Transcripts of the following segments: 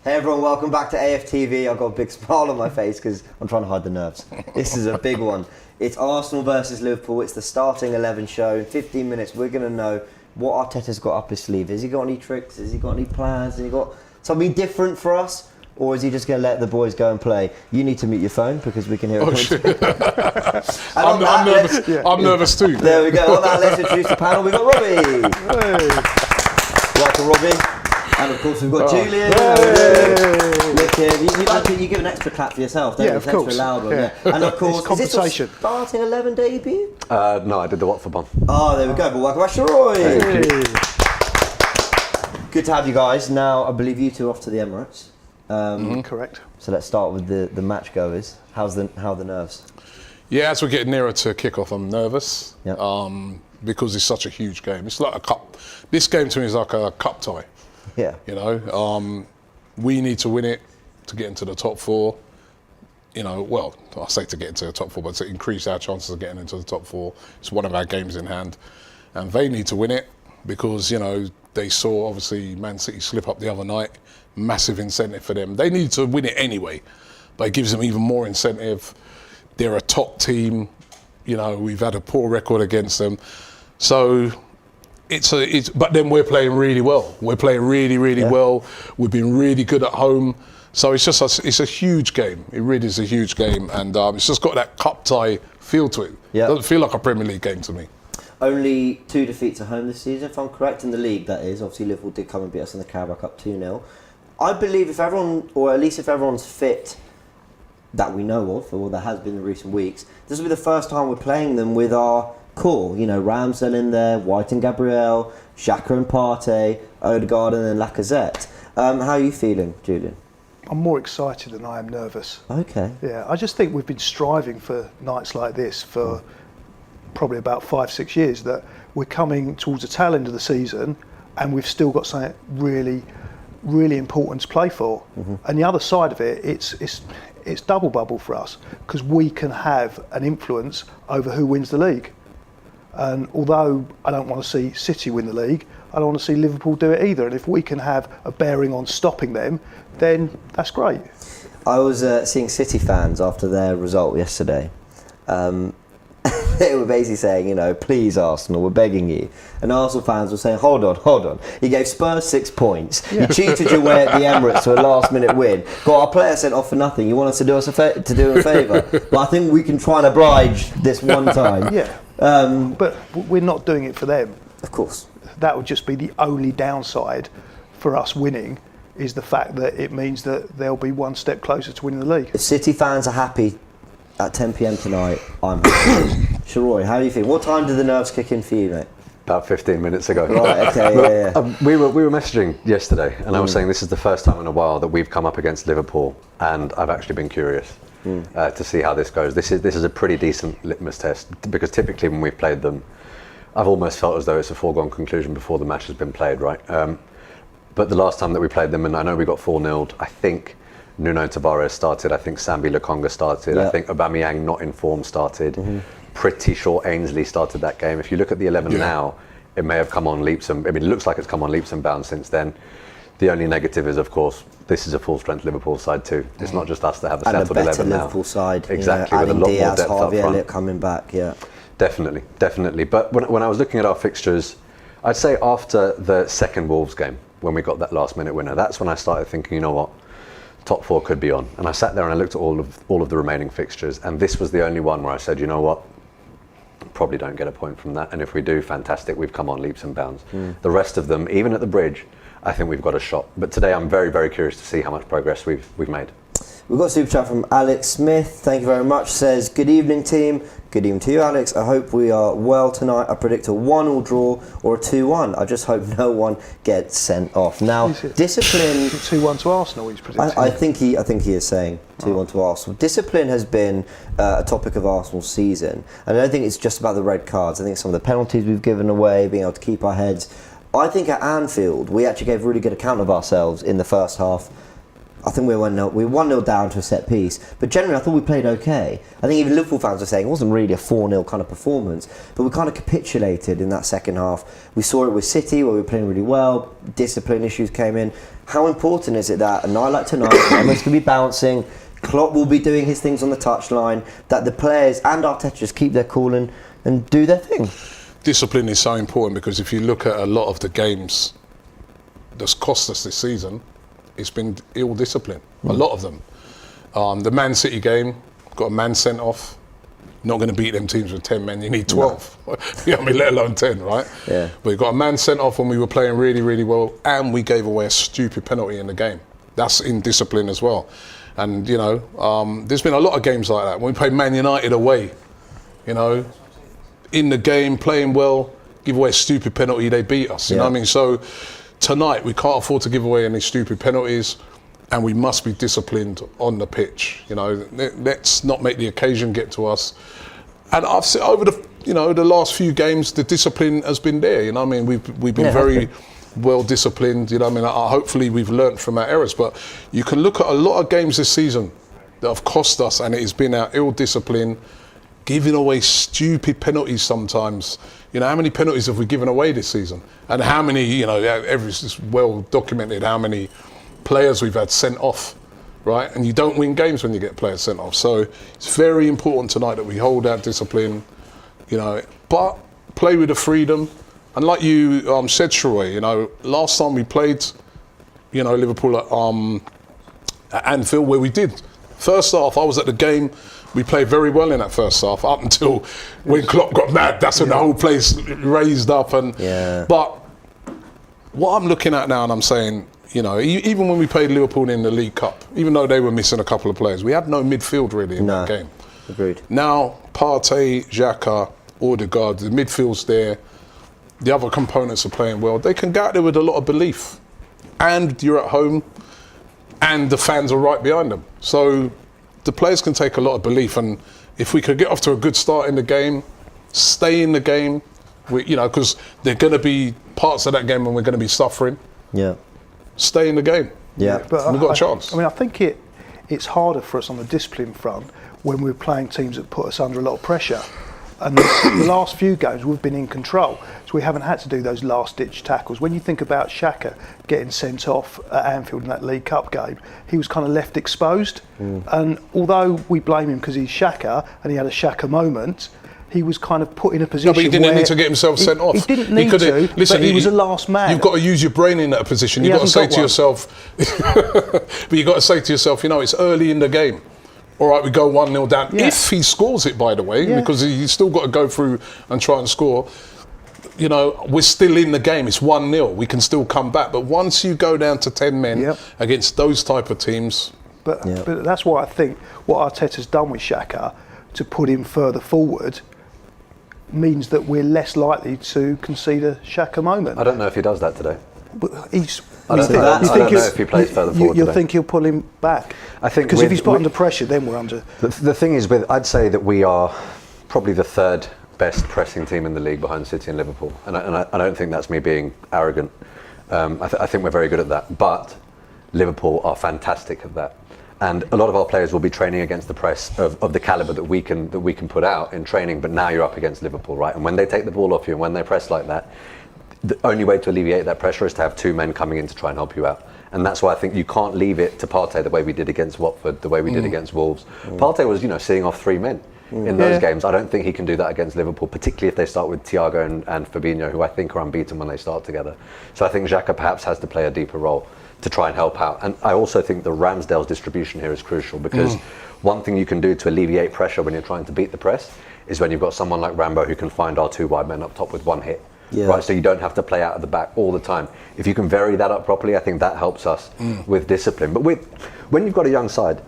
Hey everyone, welcome back to AFTV. I've got a big smile on my face because I'm trying to hide the nerves. This is a big one. It's Arsenal versus Liverpool. It's the starting 11 show. In 15 minutes, we're going to know what Arteta's got up his sleeve. Has he got any tricks? Has he got any plans? Has he got something different for us? Or is he just going to let the boys go and play? You need to mute your phone because we can hear it. Oh, shit. I'm nervous. I'm nervous too. There we go. On that, let's introduce the panel. We've got Robbie. Hey. Welcome, Robbie. And of course, we've got Julian. Look here. You give an extra clap for yourself, don't you? Of course. Extra loud one, yeah. And of course, it's compensation. Is this your starting 11 debut? No, I did the Watford one. Oh, there we go. But welcome back, Sheroy. Good to have you guys. Now, I believe you two are off to the Emirates. Correct. So let's start with the match goers. How are the nerves? Yeah, as we're getting nearer to kick-off, I'm nervous. Yep. Because it's such a huge game. It's like a cup. This game to me is like a cup tie. Yeah. You know, we need to win it to get into the top four. You know, well, I say to get into the top four, but to increase our chances of getting into the top four. It's one of our games in hand. And they need to win it because, you know, they saw obviously Man City slip up the other night. Massive incentive for them. They need to win it anyway, but it gives them even more incentive. They're a top team. You know, we've had a poor record against them. So but then we're playing really well. We're playing really well. We've been really good at home. So it's a huge game. It really is a huge game, and it's just got that cup tie feel to it. Yeah. It doesn't feel like a Premier League game to me. Only 2 defeats at home this season, if I'm correct, in the league, that is. Obviously, Liverpool did come and beat us in the Carabao Cup 2-0. I believe if everyone, or at least if everyone's fit, that we know of, or there has been in recent weeks, this will be the first time we're playing them with our core. You know, Ramsdale in there, White and Gabriel, Xhaka and Partey, Odegaard and then Lacazette. How are you feeling, Julian? I'm more excited than I am nervous. Okay. Yeah, I just think we've been striving for nights like this for probably about 5-6 years, that we're coming towards the tail end of the season and we've still got something really important to play for. And the other side of it, it's double bubble for us because we can have an influence over who wins the league. And although I don't want to see City win the league, I don't want to see Liverpool do it either. And if we can have a bearing on stopping them, then that's great. I was seeing City fans after their result yesterday. They were basically saying, you know, please Arsenal, we're begging you. And Arsenal fans were saying, hold on. He gave Spurs 6 points. Yeah. You cheated your way at the Emirates to a last-minute win. Got our player sent off for nothing. You want us to do us a favour. But I think we can try and oblige this one time. Yeah. But we're not doing it for them. Of course. That would just be the only downside for us winning, is the fact that it means that they'll be one step closer to winning the league. If City fans are happy at 10 p.m. tonight, I'm happy. Sheroy, how do you feel? What time did the nerves kick in for you, mate? About 15 minutes ago. Right, okay, yeah. We were messaging yesterday, and I was saying this is the first time in a while that we've come up against Liverpool, and I've actually been curious to see how this goes. This is a pretty decent litmus test, because typically when we've played them, I've almost felt as though it's a foregone conclusion before the match has been played, right? But the last time that we played them, and I know we got 4-0'd, I think Nuno Tavares started, I think Sambi Lokonga started, I think Aubameyang not in form started. Pretty sure Ainsley started that game. If you look at the 11 now, it may have come on leaps and, it looks like it's come on leaps and bounds since then. The only negative is, of course, this is a full-strength Liverpool side too. It's not just us that have a settled 11 now. And a better Liverpool side. Exactly, you know, with a lot Diaz, more depth Harvey up front. Elliott coming back, yeah. Definitely. But when I was looking at our fixtures, I'd say after the second Wolves game, when we got that last-minute winner, that's when I started thinking, you know what, top four could be on. And I sat there and I looked at all of the remaining fixtures, and this was the only one where I said, you know what, probably don't get a point from that, and if we do, fantastic, we've come on leaps and bounds. The rest of them, even at the bridge, I think we've got a shot. But today I'm very, very curious to see how much progress we've made. We've got a super chat from Alex Smith. Thank you very much. Says, good evening, team. Good evening to you, Alex. I hope we are well tonight. I predict a 1-1 draw or a 2-1. I just hope no one gets sent off. Now, discipline. 2-1 to Arsenal, he's predicting. I think he is saying 2-1 to Arsenal. Discipline has been a topic of Arsenal's season, and I don't think it's just about the red cards. I think some of the penalties we've given away, being able to keep our heads. I think at Anfield we actually gave a really good account of ourselves in the first half. I think we were 1-0 down to a set piece, but generally I thought we played okay. I think even Liverpool fans were saying it wasn't really a 4-0 kind of performance, but we kind of capitulated in that second half. We saw it with City where we were playing really well, discipline issues came in. How important is it that a night like tonight, Emma's going to be bouncing, Klopp will be doing his things on the touchline, that the players and Arteta just keep their cool and do their thing? Discipline is so important, because if you look at a lot of the games that's cost us this season, it's been ill discipline. A lot of them. The Man City game, got a man sent off. Not going to beat them teams with 10 men. You need 12. No. You know what I mean, let alone 10, right? Yeah. But we got a man sent off when we were playing really, really well, and we gave away a stupid penalty in the game. That's indiscipline as well. And you know, there's been a lot of games like that. When we played Man United away, you know, in the game, playing well, give away a stupid penalty, they beat us. You know what I mean? So tonight, we can't afford to give away any stupid penalties, and we must be disciplined on the pitch. You know, let's not make the occasion get to us. And I've seen over the last few games, the discipline has been there. You know what I mean? We've been very well disciplined. You know what I mean? Hopefully we've learnt from our errors. But you can look at a lot of games this season that have cost us, and it has been our ill discipline, giving away stupid penalties sometimes. You know, how many penalties have we given away this season? And how many, you know, it's well documented how many players we've had sent off, right? And you don't win games when you get players sent off. So it's very important tonight that we hold our discipline, you know, but play with the freedom. And like you said, Sheroy, you know, last time we played, you know, Liverpool at Anfield, where we did. First half, I was at the game. We played very well in that first half, up until when Klopp got mad. That's when the whole place raised up. But what I'm looking at now, and I'm saying, you know, even when we played Liverpool in the League Cup, even though they were missing a couple of players, we had no midfield really in that game. Agreed. Now, Partey, Xhaka, Odegaard, the midfield's there. The other components are playing well. They can go out there with a lot of belief. And you're at home, and the fans are right behind them. So the players can take a lot of belief, and if we could get off to a good start in the game, stay in the game, you know, because there are going to be parts of that game when we're going to be suffering. Yeah. Stay in the game. Yeah. But we've got a chance. I mean, I think it's harder for us on the discipline front when we're playing teams that put us under a lot of pressure. And the last few games we've been in control, so we haven't had to do those last-ditch tackles. When you think about Xhaka getting sent off at Anfield in that League Cup game, he was kind of left exposed. And although we blame him because he's Xhaka and he had a Xhaka moment, he was kind of put in a position. No, but he didn't need to get himself sent off. He didn't need to. Listen, but he was a last man. You've got to use your brain in that position. You've got to say to yourself, but you've got to say to yourself, you know, it's early in the game. All right, we go 1-0 down. Yeah. If he scores it, by the way, because he's still got to go through and try and score, you know, we're still in the game. It's 1-0. We can still come back. But once you go down to 10 men against those type of teams... But that's why I think what Arteta's done with Xhaka to put him further forward means that we're less likely to concede a Xhaka moment. I don't know if he does that today. But I don't know if he plays further forward. You think he'll pull him back? I think because if he's put under pressure, then we're under. The thing is, I'd say that we are probably the third best pressing team in the league behind City and Liverpool, and I don't think that's me being arrogant. I think we're very good at that, but Liverpool are fantastic at that. And a lot of our players will be training against the press of the calibre that we can put out in training. But now you're up against Liverpool, right? And when they take the ball off you and when they press like that, the only way to alleviate that pressure is to have two men coming in to try and help you out. And that's why I think you can't leave it to Partey the way we did against Watford, the way we did against Wolves. Partey was, seeing off three men in those games. I don't think he can do that against Liverpool, particularly if they start with Thiago and Fabinho, who I think are unbeaten when they start together. So I think Xhaka perhaps has to play a deeper role to try and help out. And I also think the Ramsdale's distribution here is crucial, because one thing you can do to alleviate pressure when you're trying to beat the press is when you've got someone like Rambo who can find our two wide men up top with one hit. Right, so you don't have to play out of the back all the time. If you can vary that up properly, I think that helps us with discipline. But when you've got a young side,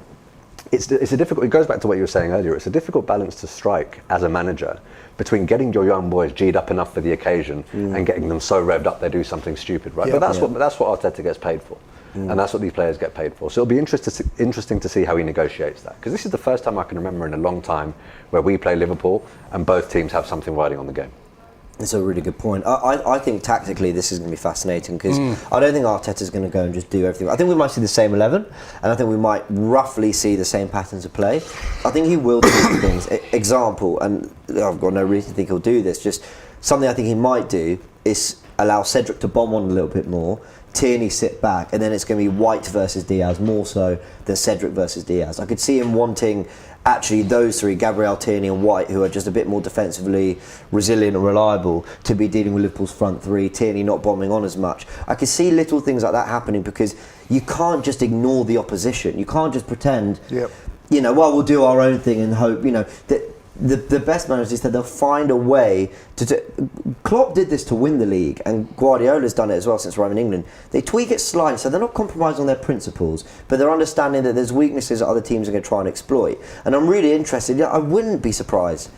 it's a difficult. It goes back to what you were saying earlier. It's a difficult balance to strike as a manager between getting your young boys G'd up enough for the occasion and getting them so revved up they do something stupid, right? But that's what Arteta gets paid for, and that's what these players get paid for. So it'll be interesting to see how he negotiates that, because this is the first time I can remember in a long time where we play Liverpool and both teams have something riding on the game. That's a really good point. I think tactically this is going to be fascinating because I don't think Arteta's going to go and just do everything. I think we might see the same 11, and I think we might roughly see the same patterns of play. I think he will do things. Example, and I've got no reason to think he'll do this, just something I think he might do is allow Cedric to bomb on a little bit more, Tierney sit back, and then it's going to be White versus Diaz more so than Cedric versus Diaz. I could see him wanting actually those three, Gabriel, Tierney and White, who are just a bit more defensively resilient and reliable, to be dealing with Liverpool's front three, Tierney not bombing on as much. I could see little things like that happening because you can't just ignore the opposition. You can't just pretend, well, we'll do our own thing and hope, that the best managers said they'll find a way to do. Klopp did this to win the league, and Guardiola's done it as well since arriving in England. They tweak it slightly, so they're not compromising on their principles, but they're understanding that there's weaknesses that other teams are going to try and exploit. And I'm really interested. I wouldn't be surprised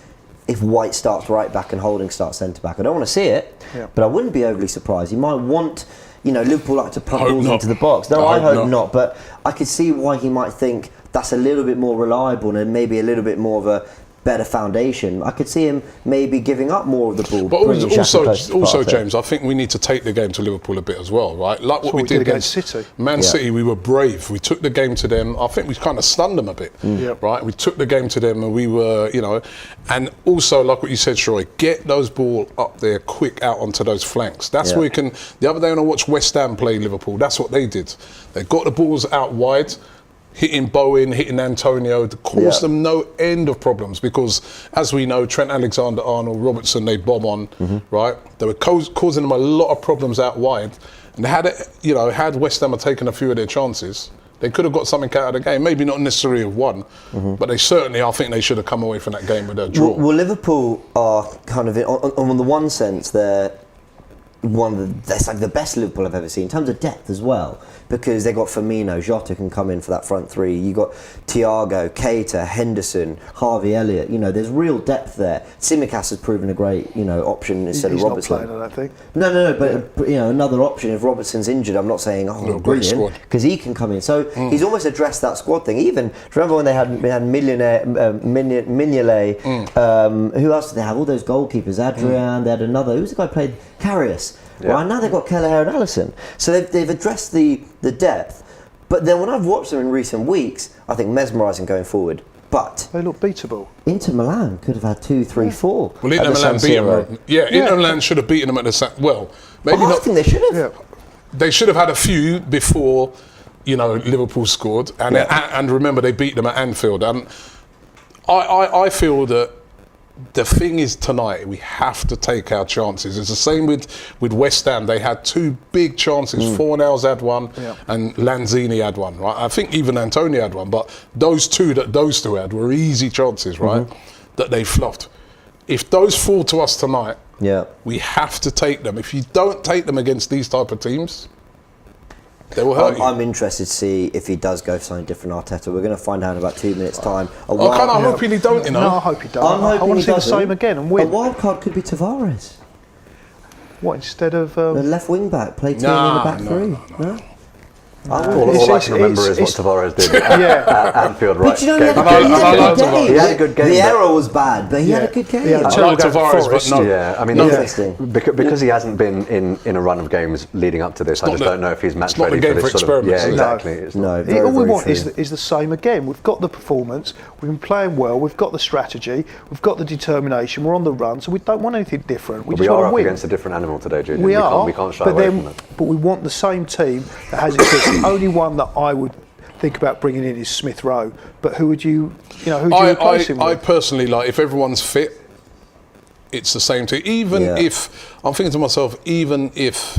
if White starts right back and Holding starts centre back. I don't want to see it, but I wouldn't be overly surprised. He might want, Liverpool like to put balls into the box. No, I hope not. But I could see why he might think that's a little bit more reliable and maybe a little bit more of a better foundation. I could see him maybe giving up more of the ball. But also, James, I think we need to take the game to Liverpool a bit as well, right? Like what we did against City. Man City, we were brave. We took the game to them. I think we kind of stunned them a bit, right? We took the game to them and we were, and also, like what you said, Sheroy, get those ball up there quick out onto those flanks. That's where you can. The other day when I watched West Ham play Liverpool, that's what they did. They got the balls out wide, hitting Bowen, hitting Antonio, caused them no end of problems because, as we know, Trent Alexander-Arnold, Robertson, they bomb on, right? They were causing them a lot of problems out wide. And had West Ham taken a few of their chances, they could have got something out of the game. Maybe not necessarily have won, but they certainly, I think they should have come away from that game with a draw. Well, Liverpool are kind of, on the one sense, they're that's like the best Liverpool I've ever seen in terms of depth as well, because they got Firmino, Jota can come in for that front three. You got Thiago, Keita, Henderson, Harvey Elliott. There's real depth there. Tsimikas has proven a great option instead of Robertson. He's not playing, I don't think. No, but another option if Robertson's injured. I'm not saying brilliant because he can come in. So he's almost addressed that squad thing. Even remember when they had Mignolet, who else did they have? All those goalkeepers, Adrian. They had another. Who's the guy who played? Karius. Right, now they've got Kelleher and Alisson. So they've addressed the depth. But then when I've watched them in recent weeks, I think mesmerising going forward. But they look beatable. Inter Milan could have had 2, 3, 4. Well, Inter Milan beat them. Inter Milan should have beaten them at the well. Maybe not. I think they should have. Yeah. They should have had a few before, Liverpool scored, and remember they beat them at Anfield. And I feel that the thing is tonight we have to take our chances. It's the same with West Ham. They had 2 big chances. Fornals had one and Lanzini had one, right? I think even Antonio had one, but those two had were easy chances, right? That they fluffed. If those fall to us tonight, we have to take them. If you don't take them against these type of teams, they will hurt you. I'm interested to see if he does go for something different, Arteta. We're going to find out in about 2 minutes' time. I'm hoping he don't, No, I hope he don't. I want to see the same again and win. A wild card could be Tavares. What, instead of... the left wing back, play Tierney in the back three? No? All I can remember is what Tavares did at Anfield, right? But he had a good game. The error was bad, but he had a good game. I like Tavares, but no. Yeah, I mean, interesting. Because he hasn't been in a run of games leading up to this, I just don't know if he's match ready for this sort of... Yeah, exactly. All we want is the same again. We've got the performance, we've been playing well, we've got the strategy, we've got the determination, we're on the run, so we don't want anything different. We just want to win. We are up against a different animal today, Julian. We can't shy away from it. But we want the same team that has existed. The only one that I would think about bringing in is Smith Rowe. But who would you replace him with? I personally, if everyone's fit, it's the same team. Even if, I'm thinking to myself, even if,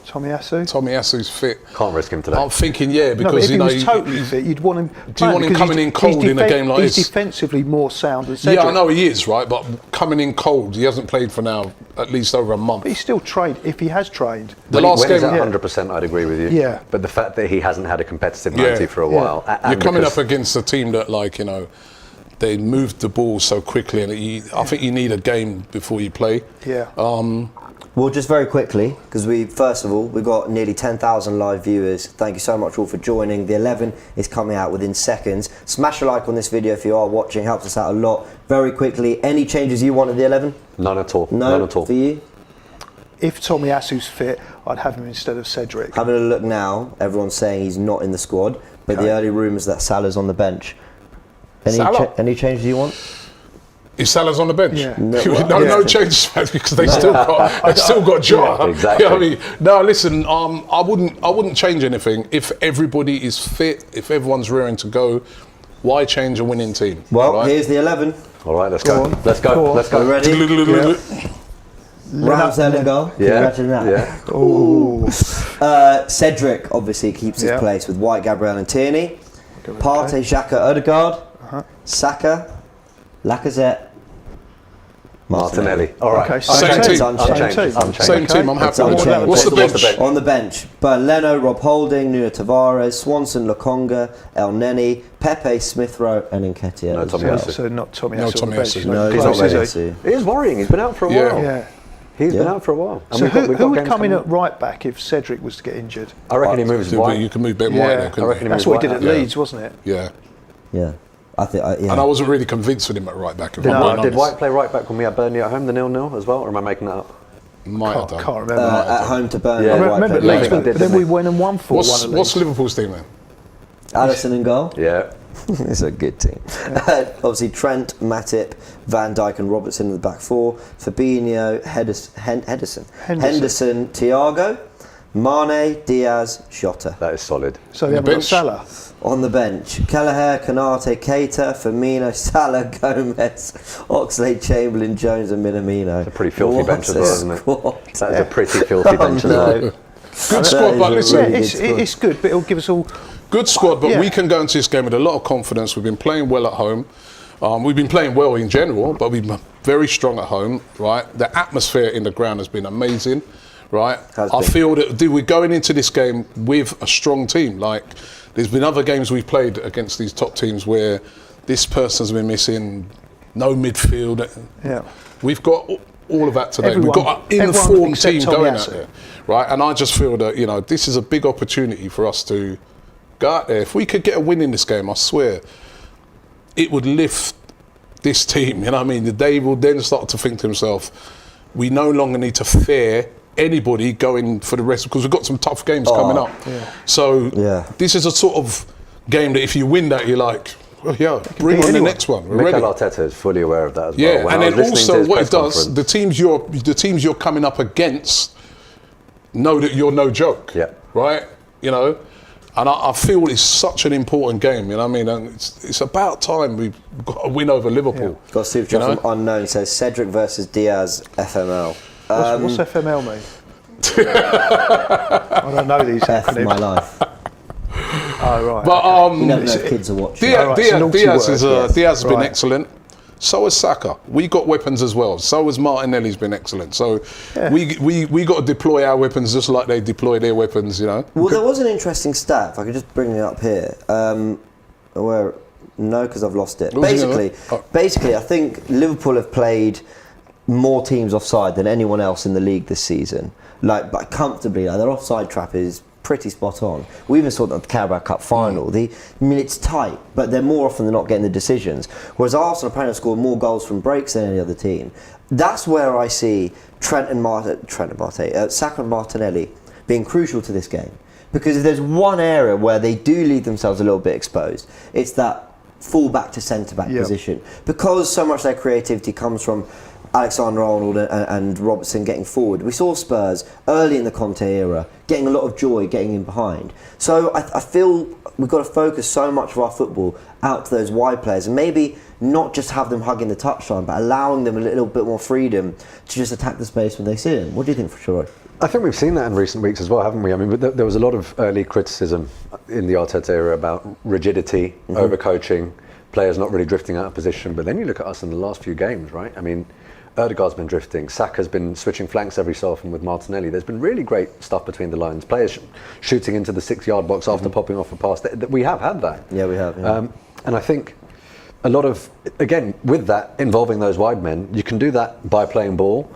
Tomiyasu? fit. Can't risk him today. I'm thinking, because if he was totally fit, you'd want him. Do you want him coming in cold in a game like this? He's defensively more sound than Cedric. Yeah, I know he is, right? But coming in cold, he hasn't played for now at least over a month. But he's still trained. If he has trained, when he's at 100%, I'd agree with you. Yeah. But the fact that he hasn't had a competitive 90 for a while, you're coming up against a team that, they moved the ball so quickly, and I think you need a game before you play. Yeah. Well, just very quickly, because first of all, we've got nearly 10,000 live viewers. Thank you so much all for joining. The 11 is coming out within seconds. Smash a like on this video if you are watching, helps us out a lot. Very quickly, any changes you want at the 11? None at all. No, None at all. For you? If Tommy Asu's fit, I'd have him instead of Cedric. Having a look now, everyone's saying he's not in the squad, but the early rumours that Salah's on the bench. Any changes you want? Is Salah's on the bench? Yeah. No changes, man, because they still got Jota. Yeah, exactly. You know what I mean? No, listen. I wouldn't change anything if everybody is fit. If everyone's rearing to go, why change a winning team? Well, right? here's the 11. All right, let's go. Let's go. Let's go. Ready? Yeah. Ramsdale in goal. Yeah. Imagine that. Yeah. Ooh. Cedric obviously keeps his Yeah. place with White, Gabriel and Tierney. Partey, Xhaka, Odegaard. Saka, Lacazette, Martinelli. All right. Okay, Same team. Unchanged. Same team. I'm happy with. unchanged. What's the bench? On the bench, but Leno, Rob Holding, Nuno Tavares, Swanson, Lokonga, El Neni, Pepe, Smith Rowe, and Nketiah. No as Tommy well. Asu. So not Tommy No Asu on Tommy the bench. Asu. No, Close, he's not is ready he? to. It is worrying. He's been out for a Yeah. while. Yeah. He's been Yeah. out for a while. And So we've got who would games come in coming at right back if Cedric was to get injured? I reckon he moves You wide. can move Ben White Yeah. there, I couldn't reckon you? he That's moves what he did right at out. Leeds, wasn't it? Yeah. Yeah, I think. Yeah. And I wasn't really convinced with him at right back. If I'm No, being Did honest. White play right back when we had Burnley at home, the 0-0 as well, or am I making that up? Might have done. Can't remember. At home to Burnley. Yeah. I White remember played Leeds, left Leeds but back. did, then didn't we went and won 4-1 at What's Leeds. Liverpool's team then? Alisson in goal. Yeah. It's a good team. Obviously, Trent, Matip, Van Dijk, and Robertson in the back four. Fabinho, Henderson, Thiago, Mane, Diaz, Jota. That is solid. So they haven't got bench. Salah. On the bench, Kelleher, Konate, Keita, Firmino, Salah, Gomez, Oxlade, Chamberlain, Jones, and Minamino. It's a pretty filthy bench as well, isn't it? Squad. That is a pretty filthy bench as well. Good squad, but is a listen, Yeah, really it's, good squad. it's good, but it'll give us all. good squad, but Yeah. we can go into this game with a lot of confidence. We've been playing well at home. We've been playing well in general, but we've been very strong at home, right? The atmosphere in the ground has been amazing, right? Has I been. feel that we're going into this game with a strong team. Like, there's been other games we've played against these top teams where this person's been missing, no midfield. Yeah. We've got all of that today. Everyone- We've got an everyone informed except team Tommy going Asu. out there, right? And I just feel that, this is a big opportunity for us to go out there. If we could get a win in this game, I swear, it would lift this team. You know what I mean? They will then start to think to themselves, we no longer need to fear anybody going for the rest, because we've got some tough games coming up. So this is a sort of game that if you win that, you're like, well, yeah, bring on the next one. We're Mikel ready. Arteta is fully aware of that as well. Yeah, When and I then was listening to also his what press it does, conference- the teams you're coming up against know that you're no joke. Yeah. Right? And I feel it's such an important game, you know what I mean? And it's about time we've got a win over Liverpool. Got a super chat from Unknown, says Cedric versus Diaz, FML. What's FML mean? I don't know these F acronyms. my life. Oh, right. But You never know if kids are watching. Alright, it's a naughty Diaz word, has been Right. excellent. So has Saka. We got weapons as well. So has Martinelli's been excellent. So we got to deploy our weapons just like they deploy their weapons, Well, there was an interesting stat, if I could just bring it up here. Because I've lost it. What was it, Basically, I think Liverpool have played more teams offside than anyone else in the league this season. Like comfortably. Their offside trap is pretty spot on. We even saw that at the Carabao Cup final. It's tight, but they're more often than not getting the decisions. Whereas Arsenal apparently have scored more goals from breaks than any other team. That's where I see Saka and Martinelli being crucial to this game. Because if there's one area where they do leave themselves a little bit exposed, it's that full back to centre back position. Because so much of their creativity comes from Alexander-Arnold and Robertson getting forward. We saw Spurs early in the Conte era getting a lot of joy getting in behind. So I feel we've got to focus so much of our football out to those wide players and maybe not just have them hugging the touchline, but allowing them a little bit more freedom to just attack the space when they see it. What do you think, Sheroy? I think we've seen that in recent weeks as well, haven't we? I mean, there was a lot of early criticism in the Arteta era about rigidity, overcoaching, players not really drifting out of position. But then you look at us in the last few games, right? I mean, Odegaard's been drifting. Saka's been switching flanks every so often with Martinelli. There's been really great stuff between the lines. Players shooting into the 6-yard box after popping off a pass. We have had that. Yeah, we have. Yeah. And I think a lot of, again, with that, involving those wide men, you can do that by playing ball,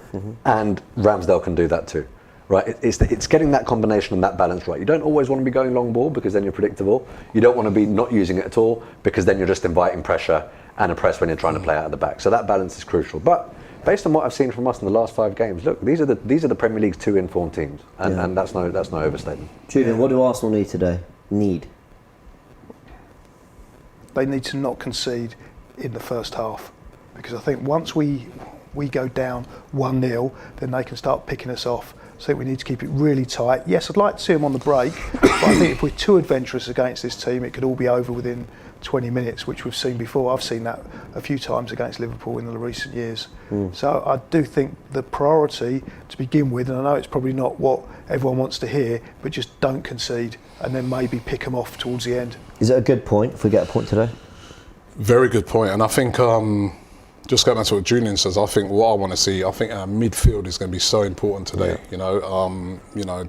and Ramsdale can do that too. Right, it's getting that combination and that balance right. You don't always want to be going long ball because then you're predictable. You don't want to be not using it at all because then you're just inviting pressure and a press when you're trying to play out of the back. So that balance is crucial. But based on what I've seen from us in the last 5 games, look, these are the Premier League's 2 informed teams, and that's no overstatement. Julian, what do Arsenal need today? They need to not concede in the first half, because I think once we go down 1-0, then they can start picking us off. So I think we need to keep it really tight. Yes, I'd like to see them on the break, but I think if we're too adventurous against this team, it could all be over within 20 minutes, which we've seen before. I've seen that a few times against Liverpool in the recent years. So I do think the priority to begin with, and I know it's probably not what everyone wants to hear, but just don't concede and then maybe pick them off towards the end. Is it a good point if we get a point today? Very good point. And I think, just going back to what Julian says, I think what I want to see, I think our midfield is going to be so important today. Yeah.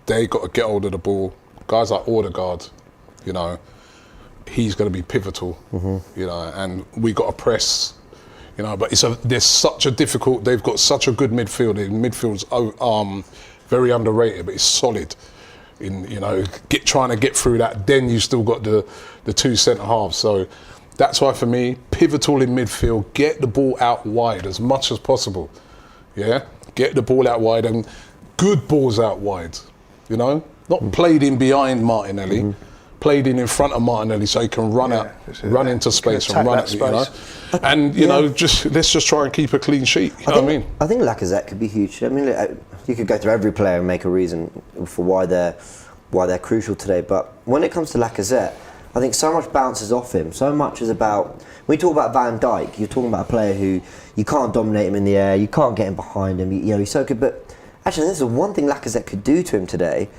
They got to get hold of the ball. Guys like Odegaard, he's going to be pivotal. And we got to press. But there's such a difficult. They've got such a good midfield. The midfield's very underrated, but it's solid. Trying to get through that. Then you still got the 2 centre halves. So. That's why for me, pivotal in midfield, get the ball out wide as much as possible. Yeah? Get the ball out wide and good balls out wide. Not played in behind Martinelli, played in front of Martinelli so he can run into space and run it, And, let's just try and keep a clean sheet. You know what I mean? I think Lacazette could be huge. I mean, you could go through every player and make a reason for why they're crucial today. But when it comes to Lacazette, I think so much bounces off him. So much is about, when you talk about Van Dijk, you're talking about a player who you can't dominate him in the air, you can't get him behind him, he's so good. But actually, this is one thing Lacazette could do to him today,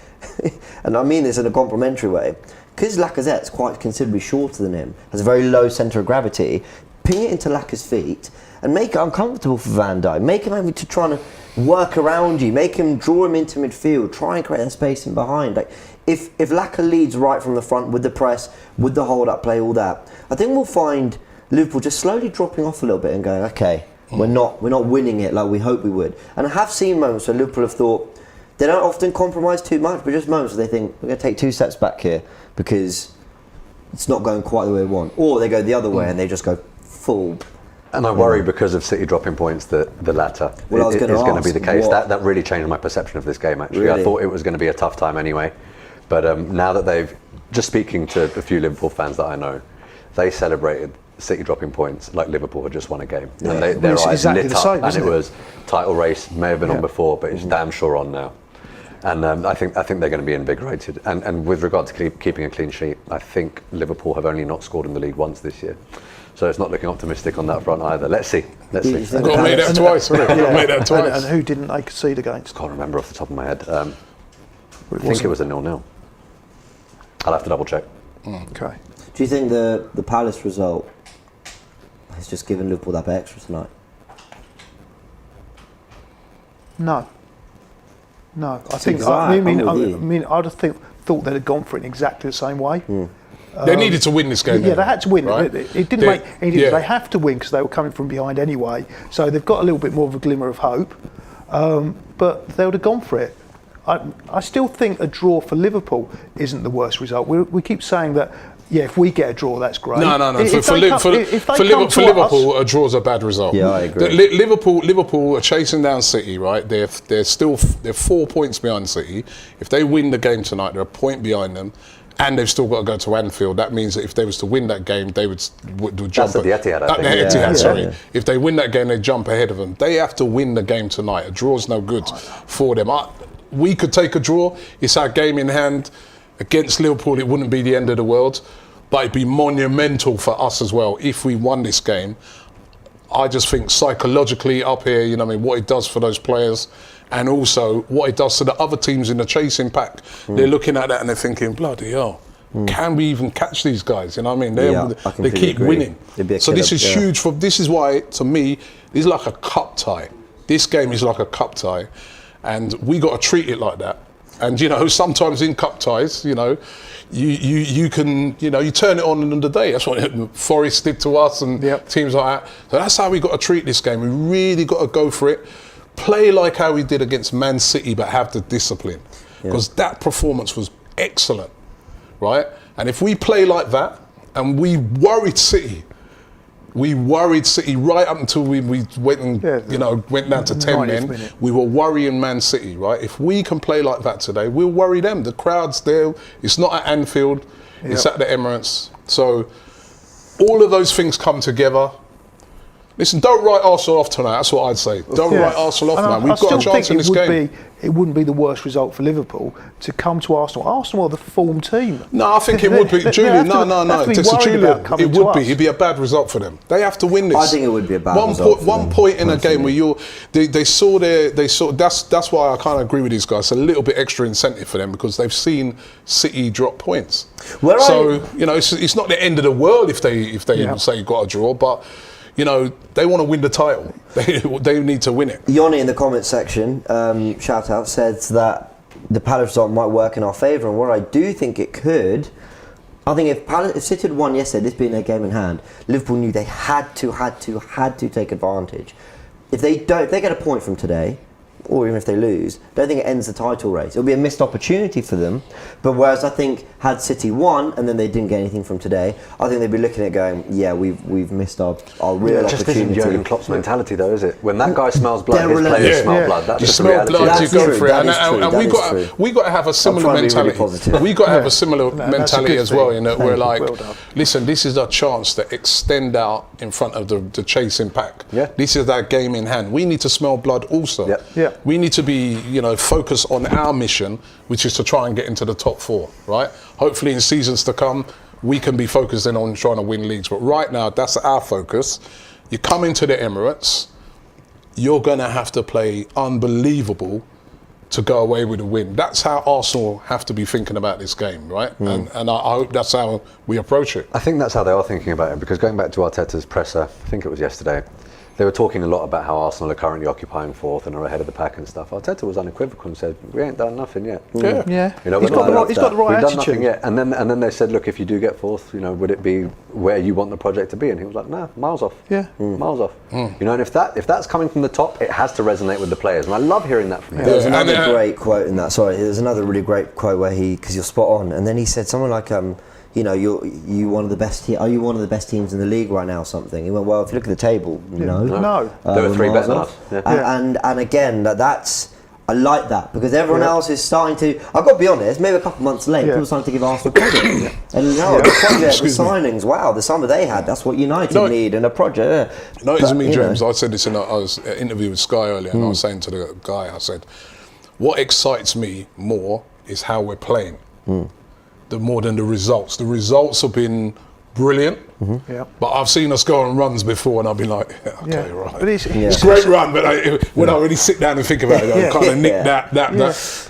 and I mean this in a complimentary way, because Lacazette's quite considerably shorter than him, has a very low centre of gravity, ping it into Laca's feet and make it uncomfortable for Van Dijk, make him having to try and work around you, make him draw him into midfield, try and create that space in behind. Like, if Laka leads right from the front with the press, with the hold-up play, all that, I think we'll find Liverpool just slowly dropping off a little bit and going, okay, we're not winning it like we hoped we would. And I have seen moments where Liverpool have thought, they don't often compromise too much, but just moments where they think, we're going to take 2 steps back here because it's not going quite the way we want. Or they go the other way and they just go full. And I worry because of City dropping points that the latter is going to be the case. That really changed my perception of this game, actually. Really? I thought it was going to be a tough time anyway. But now that they've, just speaking to a few Liverpool fans that I know, they celebrated City dropping points like Liverpool had just won a game. Yeah. And their eyes lit up, and it was title race, may have been on before, but it's damn sure on now. And I think they're going to be invigorated. And with regard to keeping a clean sheet, I think Liverpool have only not scored in the league once this year. So it's not looking optimistic on that front either. Let's see. Got made that twice. And who didn't they concede against? Can't remember off the top of my head. I think it was a 0-0. I'll have to double check. Okay. Do you think the Palace result has just given Liverpool that bit extra tonight? No. I think. I mean, I'd have thought they'd have gone for it in exactly the same way. They needed to win this game. Yeah, they had to win. Right? It didn't make any difference. They have to win because they were coming from behind anyway. So they've got a little bit more of a glimmer of hope. But they would have gone for it. I still think a draw for Liverpool isn't the worst result. We keep saying that, if we get a draw, that's great. No. For Liverpool, a draw's a bad result. Yeah, I agree. Liverpool are chasing down City, right? They're 4 points behind City. If they win the game tonight, they're a point behind them. And they've still got to go to Anfield. That means that if they was to win that game, they would jump. That's at the Etihad, I think. Yeah. If they win that game, they jump ahead of them. They have to win the game tonight. A draw's no good for them. We could take a draw. It's our game in hand. Against Liverpool, it wouldn't be the end of the world. But it'd be monumental for us as well if we won this game. I just think psychologically up here, what it does for those players, and also what it does to the other teams in the chasing pack. They're looking at that and they're thinking, bloody hell, can we even catch these guys? You know what I mean? They keep winning. So this is huge. This is why, to me, this is like a cup tie. This game is like a cup tie, and we got to treat it like that. And sometimes in cup ties, you can you turn it on in the day. That's what Forest did to us and teams like that. So that's how we got to treat this game. We really got to go for it. Play like how we did against Man City, but have the discipline, because that performance was excellent, right? And if we play like that, and we worried City right up until we went and went down to 10 men. Minute. We were worrying Man City, right? If we can play like that today, we'll worry them. The crowd's there. It's not at Anfield. It's at the Emirates. So all of those things come together. Listen, don't write Arsenal off tonight. That's what I'd say. Don't write Arsenal off, man. We've got a chance in this game. It wouldn't be the worst result for Liverpool to come to Arsenal. Arsenal are the form team. No, I think it would be. Julian, no. Julian, it would be. It'd be a bad result for them. They have to win this. I think it would be a bad result. One point in a game where they saw. That's why I kind of agree with these guys. It's a little bit extra incentive for them because they've seen City drop points. It's not the end of the world if they say got a draw, but. They want to win the title. They need to win it. Yoni in the comments section, shout out, says that the Palace result might work in our favour, and what I do think it could, I think if City had won yesterday, this being their game in hand, Liverpool knew they had to take advantage. If they get a point from today, or even if they lose, I don't think it ends the title race. It'll be a missed opportunity for them. But whereas I think had City won and then they didn't get anything from today, I think they'd be looking at it going, we've missed our real opportunity. Just isn't Jurgen Klopp's mentality though, is it? When that guy smells blood, his players smell blood. That's just the reality. You go for it. And we got to have a similar mentality. We got to have a similar mentality as well. In that we're like, listen, this is our chance to extend out in front of the chasing pack. Yeah. This is our game in hand. We need to smell blood also. Yeah. We need to be, focused on our mission, which is to try and get into the top 4, right? Hopefully in seasons to come, we can be focusing on trying to win leagues. But right now, that's our focus. You come into the Emirates, you're going to have to play unbelievable to go away with a win. That's how Arsenal have to be thinking about this game, right? And I hope that's how we approach it. I think that's how they are thinking about it, because going back to Arteta's presser, I think it was yesterday, they were talking a lot about how Arsenal are currently occupying 4th and are ahead of the pack and stuff. Arteta was unequivocal and said, "We ain't done nothing yet." Yeah. He's got the right We've done attitude. nothing yet. And then they said, "Look, if you do get 4th, would it be where you want the project to be?" And he was like, "Nah, miles off. Miles off." And if that's coming from the top, it has to resonate with the players. And I love hearing that from him. There was another great quote in that. Sorry, there's another really great quote where because you're spot on, and then he said something like, you one of the best. Are you one of the best teams in the league right now? Or something. He went, well, if you look at the table, no. There were 3 better than us. And again, that's. I like that because everyone else is starting to. I've got to be honest. Maybe a couple months late, people are starting to give Arsenal credit. And the project, the signings. Wow, the summer they had. That's what United need, and a project. No, it's me, James. I said this in I was interview with Sky earlier, and I was saying to the guy, I said, what excites me more is how we're playing. More than the results. The results have been brilliant, but I've seen us go on runs before and I've been like, right. But it's a great run, but when I really sit down and think about it, I kind of nick that.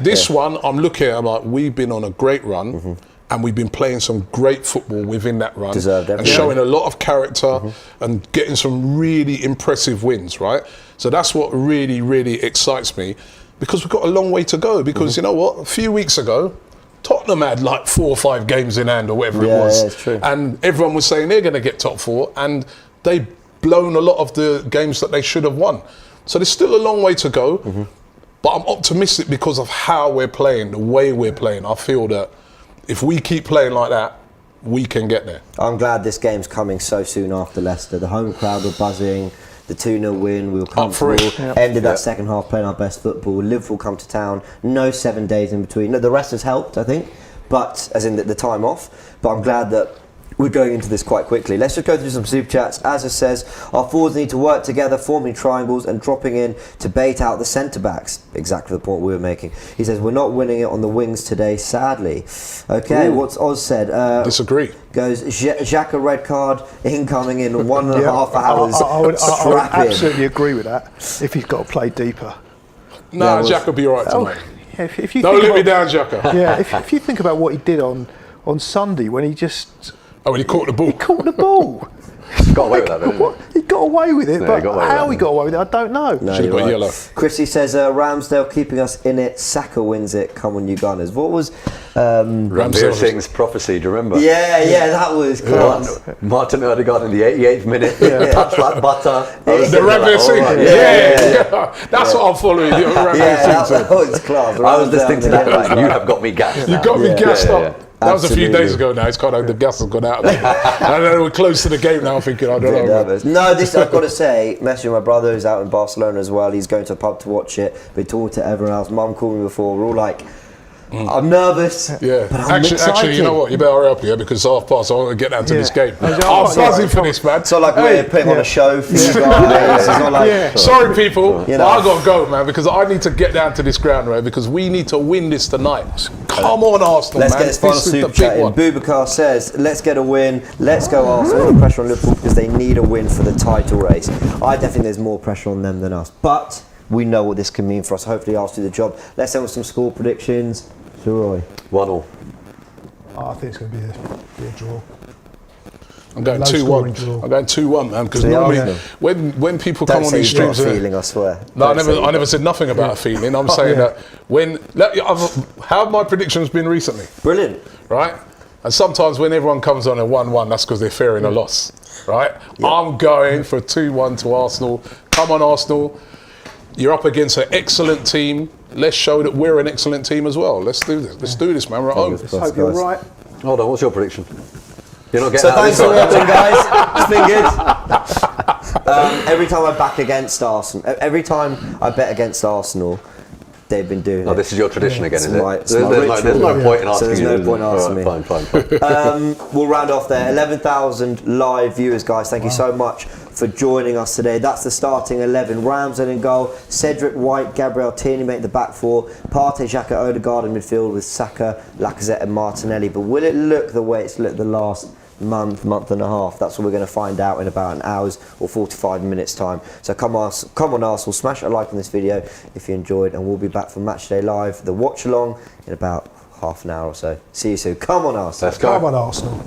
This one, I'm like, we've been on a great run and we've been playing some great football within that run and showing a lot of character and getting some really impressive wins, right? So that's what really, really excites me, because we've got a long way to go, because you know what, a few weeks ago, Tottenham had like 4 or 5 games in hand or whatever it was. It's true. And everyone was saying they're going to get top 4, and they've blown a lot of the games that they should have won. So there's still a long way to go, but I'm optimistic because of how we're playing, the way we're playing. I feel that if we keep playing like that, we can get there. I'm glad this game's coming so soon after Leicester. The home crowd were buzzing. The 2-0 win, we were comfortable. Ended that second half playing our best football. Liverpool come to town. No 7 days in between. No, the rest has helped, I think, but as in the time off. But I'm glad that we're going into this quite quickly. Let's just go through some super chats. As it says, our forwards need to work together, forming triangles and dropping in to bait out the centre backs. Exactly the point we were making. He says, we're not winning it on the wings today, sadly. Okay, what's Oz said? Disagree. Goes, Xhaka red card incoming in 1.5 hours. I would absolutely agree with that, if he's got to play deeper. No, Xhaka will be all right tonight. If you Don't let me down, Xhaka. Yeah, if you think about what he did on Sunday when he just... Oh, when he caught the ball. He caught the ball. got away with that, though, didn't He got away with it, No, but he got away with how that, he got away with it, I don't know. No, Should have you're got right. yellow. Chrissy says Ramsdale keeping us in it. Saka wins it. Come on, you Gunners. What was? Ranveer Singh's prophecy, do you remember? Yeah, that was class. Martin Odegaard in the 88th minute, touch like butter. The Ranveer Singh. That's what I'm following. The Ranveer Singh. That was class. I was listening to that like, you have got me gassed. You now. got me gassed up. Yeah. That was a few Absolutely. days ago now. It's kind of the gas has gone out of me. I know we're close to the game now. I'm thinking, I don't know. Nervous. No, this I've got to say, messaging my brother who's out in Barcelona as well. He's going to a pub to watch it. Been talking to everyone else. Mum called me before. We're all like, I'm nervous. Yeah, but I'm excited. actually, you know what? You better hurry up here because it's 1:30. I want to get down to this game. I'm buzzing for this, man. It's not like we're putting on a show for you guys. It's not like, Sorry, people, You but know. I got to go, man, because I need to get down to this ground, right? Because we need to win this tonight. Come on, Arsenal, let's man. get this final is the super big chat in. one. Boubacar says, let's get a win. Let's go Arsenal. Put pressure on Liverpool because they need a win for the title race. I definitely think there's more pressure on them than us. But we know what this can mean for us. Hopefully Arsenal do the job. Let's end with some score predictions. Sheroy. 1-1. I think it's going to be a draw. I'm going Low 2-1. scoring draw. I'm going 2-1, man, because So normally Arsenal. when people Don't come on say these you've got streams... a feeling, I swear. No, I Don't say never you've said nothing about a feeling. I'm saying yeah. that how have my predictions been recently, Brilliant. right? And sometimes when everyone comes on a 1-1, that's because they're fearing a loss, right? I'm going for 2-1 to Arsenal. Come on, Arsenal. You're up against an excellent team. Let's show that we're an excellent team as well. Let's do this. Let's do this, man. We're at home. Fingers Hope you're guys. right. Hold on, what's your prediction? You're not getting So out of thanks this for one. watching, guys. It's been good. Every time I back against Arsenal, every time I bet against Arsenal, they've been doing Oh, it. this is your tradition again, is it? It's my There's ritual. no point in So asking there's you. no is point there? asking me. Alright, fine. We'll round off there. 11,000 live viewers, guys. Thank you so much for joining us today. That's the starting 11. Ramsdale in goal. Cedric White, Gabriel Tierney make the back four. Partey, Xhaka, Odegaard in midfield with Saka, Lacazette and Martinelli. But will it look the way it's looked the last month and a half? That's what we're going to find out in about an hour's or 45 minutes time. So come on Arsenal, smash a like on this video if you enjoyed, and we'll be back for Matchday Live, the watch along, in about half an hour or so. See you soon. Come on Arsenal. Let's go. Come on, Arsenal.